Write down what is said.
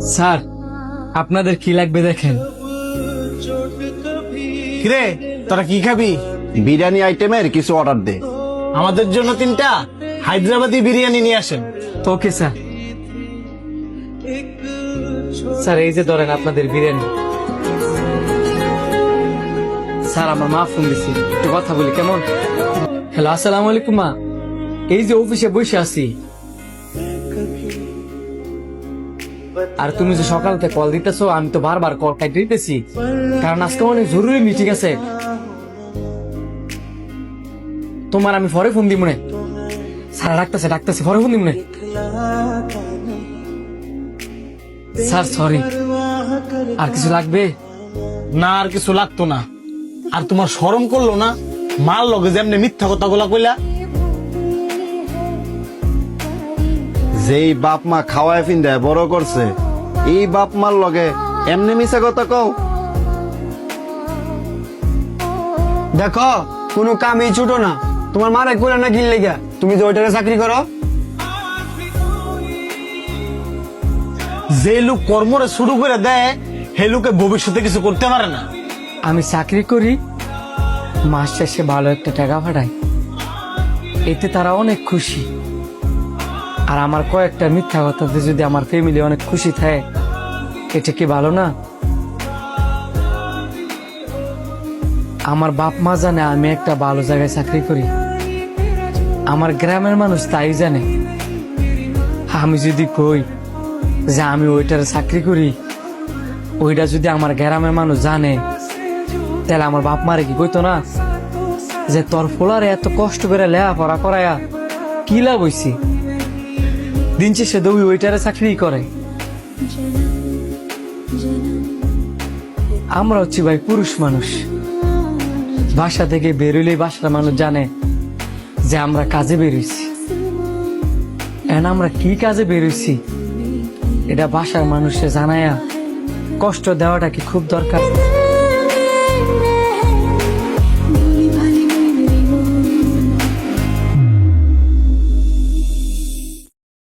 Sir, আপনাদের কি লাগবে দেখেন। কিরে তোরা কি খাবি? বিরিয়ানি আইটেমের কিছু অর্ডার দে। আমাদের জন্য 3টা হায়দ্রাবাদি বিরিয়ানি নিয়ে আসেন। Okay sir. স্যার এই যে ধরেন আপনাদের বিরিয়ানি। স্যার আমার মা ফোন দিছি, একটু কথা বলি কেমন? হ্যালো, আসসালামু আলাইকুম মা। এই যে অফিসে বসে আছি, আর তুমি যে সকাল থেকে কল দিতেছো, আমি তো বারবার কল কাটি দিতেছি, কারণ আজকে অনেক জরুরি মিটিং আছে। তোমার আমি পরে ফোন দিব মনে। স্যার ডাকতেছে পরে ফোন দিব মনে। স্যার সরি, আর কিছু লাগবে? না আর কিছু লাগতো না। আর তোমার শরম করলো না? মার লগে যেমনি মিথ্যা কথা গুলা কইলা। যেই বাপ মা খাওয়ায় ফিন্দায় বড় করছে, এই বাপ মার লগে এমনি মিশা কথা কও? দেখো কোনো কামই ছোট না, তোমার মারে করে না গিল লেগা তুমি যে ওইটারে চাকরি করো। যে লোক কর্মরে শুরু করে দেয় হে লোকে ভবিষ্যতে কিছু করতে পারে না। আমি চাকরি করি, মাস শেষে ভালো একটা টাকা পাঠাই, এতে তারা অনেক খুশি। আর আমার কয়েকটা মিথ্যা কথাতে যদি আমার ফ্যামিলি অনেক খুশি থাকে, এটা কি ভালো না? আমার বাপ মা জানে আমি একটা ভালো জায়গায় চাকরি করি, আমার গ্রামের মানুষ তাই জানে। আমি যদি কই যে আমি ওইটার চাকরি করি, ওইটা যদি আমার গ্রামের মানুষ জানে, তাহলে আমার বাপ মারে কি কইতো না যে তোর ফোলারে এত কষ্ট করে লেখাপড়া করায়া কি লাভ হইছি? দিন শেষে দৌড়ি ওইটারে চাকরি করে। আমরা হচ্ছি ভাই পুরুষ মানুষ, বাসা থেকে বেরোলেই বাসার মানুষ জানে যে আমরা কাজে বেরোইছি। এখন আমরা কি কাজে বেরোইছি এটা বাসার মানুষে জানায়া কষ্ট দেওয়াটা কি খুব দরকার?